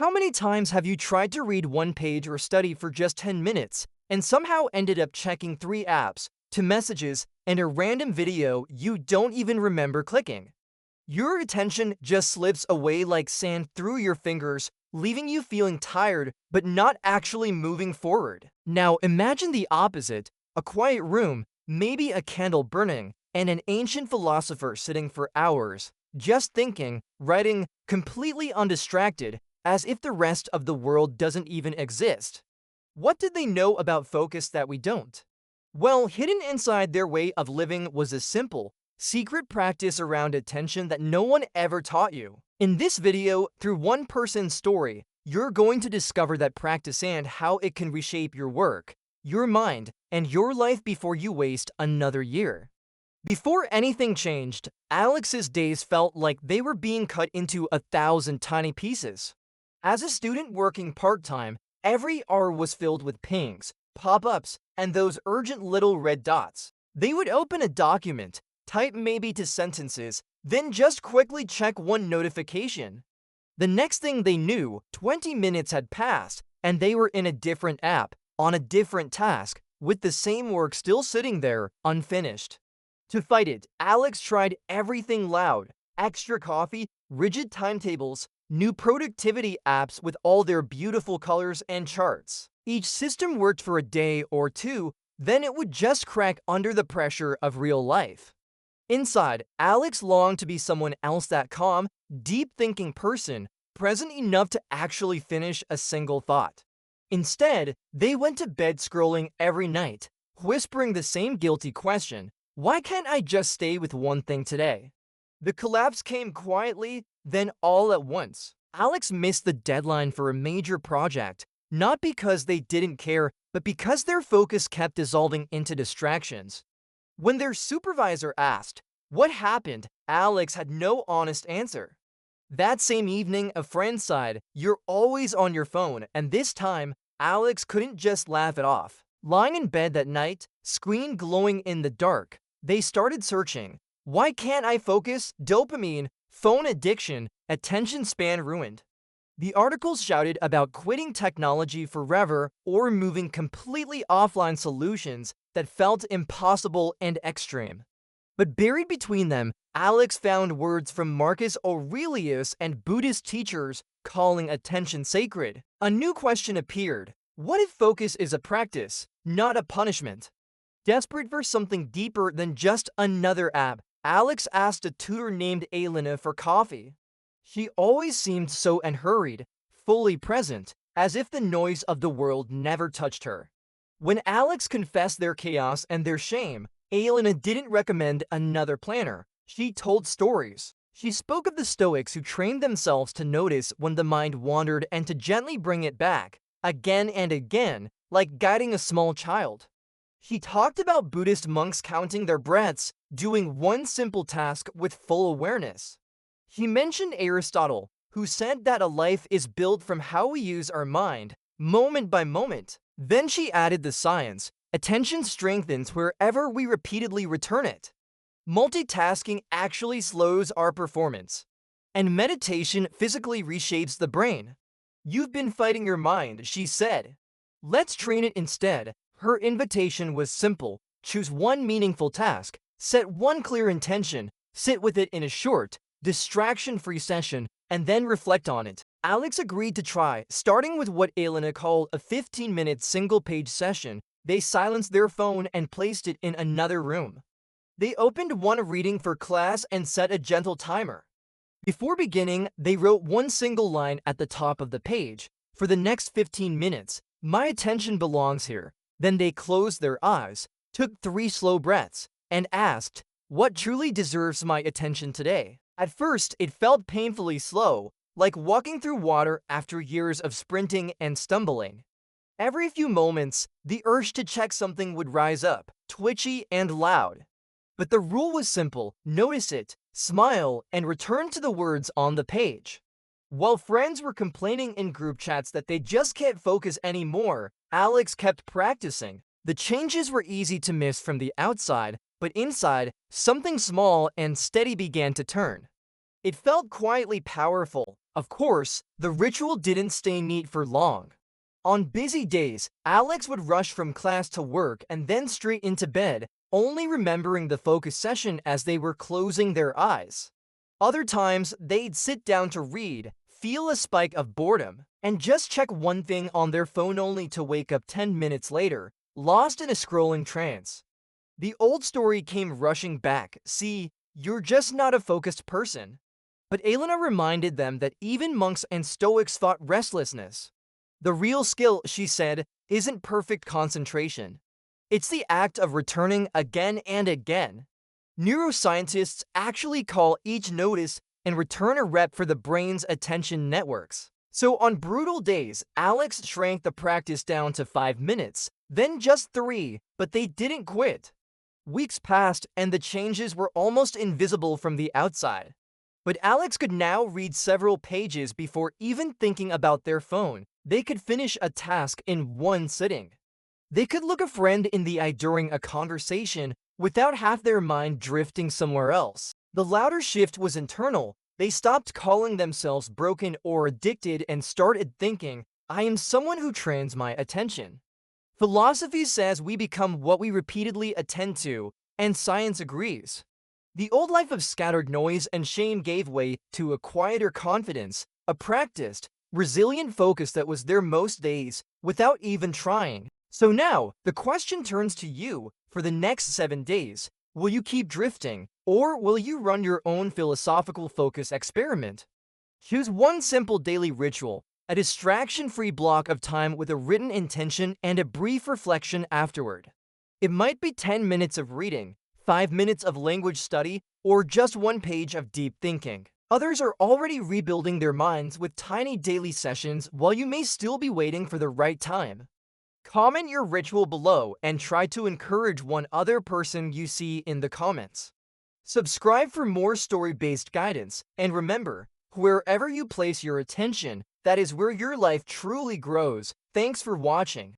How many times have you tried to read one page or study for just 10 minutes and somehow ended up checking 3 apps, 2 messages, and a random video you don't even remember clicking? Your attention just slips away like sand through your fingers, leaving you feeling tired but not actually moving forward. Now imagine the opposite: a quiet room, maybe a candle burning, and an ancient philosopher sitting for hours, just thinking, writing, completely undistracted, as if the rest of the world doesn't even exist. What did they know about focus that we don't? Well, hidden inside their way of living was a simple, secret practice around attention that no one ever taught you. In this video, through one person's story, you're going to discover that practice and how it can reshape your work, your mind, and your life before you waste another year. Before anything changed, Alex's days felt like they were being cut into 1,000 tiny pieces. As a student working part-time, every hour was filled with pings, pop-ups, and those urgent little red dots. They would open a document, type maybe 2 sentences, then just quickly check one notification. The next thing they knew, 20 minutes had passed, and they were in a different app, on a different task, with the same work still sitting there, unfinished. To fight it, Alex tried everything loud: extra coffee, rigid timetables, new productivity apps with all their beautiful colors and charts. Each system worked for a day or two, then it would just crack under the pressure of real life. Inside, Alex longed to be someone else, that calm, deep-thinking person, present enough to actually finish a single thought. Instead, they went to bed scrolling every night, whispering the same guilty question: why can't I just stay with one thing today? The collapse came quietly, then all at once. Alex missed the deadline for a major project, not because they didn't care, but because their focus kept dissolving into distractions. When their supervisor asked what happened, Alex had no honest answer. That same evening, a friend sighed, "You're always on your phone," and this time, Alex couldn't just laugh it off. Lying in bed that night, screen glowing in the dark, they started searching. Why can't I focus? Dopamine, phone addiction, attention span ruined. The articles shouted about quitting technology forever or moving completely offline, solutions that felt impossible and extreme. But buried between them, Alex found words from Marcus Aurelius and Buddhist teachers calling attention sacred. A new question appeared: what if focus is a practice, not a punishment? Desperate for something deeper than just another app, Alex asked a tutor named Elena for coffee. She always seemed so unhurried, fully present, as if the noise of the world never touched her. When Alex confessed their chaos and their shame, Elena didn't recommend another planner. She told stories. She spoke of the Stoics who trained themselves to notice when the mind wandered and to gently bring it back, again and again, like guiding a small child. She talked about Buddhist monks counting their breaths, doing one simple task with full awareness. She mentioned Aristotle, who said that a life is built from how we use our mind, moment by moment. Then she added the science: attention strengthens wherever we repeatedly return it. Multitasking actually slows our performance. And meditation physically reshapes the brain. You've been fighting your mind, she said. Let's train it instead. Her invitation was simple: choose one meaningful task, set one clear intention, sit with it in a short, distraction-free session, and then reflect on it. Alex agreed to try, starting with what Elena called a 15-minute single-page session. They silenced their phone and placed it in another room. They opened one reading for class and set a gentle timer. Before beginning, they wrote one single line at the top of the page: for the next 15 minutes, my attention belongs here. Then they closed their eyes, took 3 slow breaths, and asked, what truly deserves my attention today? At first, it felt painfully slow, like walking through water after years of sprinting and stumbling. Every few moments, the urge to check something would rise up, twitchy and loud. But the rule was simple: notice it, smile, and return to the words on the page. While friends were complaining in group chats that they just can't focus anymore, Alex kept practicing. The changes were easy to miss from the outside, but inside, something small and steady began to turn. It felt quietly powerful, Of course, the ritual didn't stay neat for long. On busy days, Alex would rush from class to work and then straight into bed, only remembering the focus session as they were closing their eyes. Other times, they'd sit down to read, feel a spike of boredom, and just check one thing on their phone only to wake up 10 minutes later, lost in a scrolling trance. The old story came rushing back. See, you're just not a focused person. But Elena reminded them that even monks and Stoics fought restlessness. The real skill, she said, isn't perfect concentration. It's the act of returning again and again. Neuroscientists actually call each notice and return a rep for the brain's attention networks. So on brutal days, Alex shrank the practice down to 5 minutes, then just 3, but they didn't quit. Weeks passed and the changes were almost invisible from the outside. But Alex could now read several pages before even thinking about their phone. They could finish a task in one sitting. They could look a friend in the eye during a conversation without half their mind drifting somewhere else. The louder shift was internal. They stopped calling themselves broken or addicted and started thinking, I am someone who trains my attention. Philosophy says we become what we repeatedly attend to, and science agrees. The old life of scattered noise and shame gave way to a quieter confidence, a practiced, resilient focus that was there most days without even trying. So now, the question turns to you. For the next 7 days, will you keep drifting, or will you run your own philosophical focus experiment? Choose one simple daily ritual, a distraction-free block of time with a written intention and a brief reflection afterward. It might be 10 minutes of reading, 5 minutes of language study, or just 1 page of deep thinking. Others are already rebuilding their minds with tiny daily sessions while you may still be waiting for the right time. Comment your ritual below and try to encourage one other person you see in the comments. Subscribe for more story-based guidance, and remember, wherever you place your attention, that is where your life truly grows. Thanks for watching.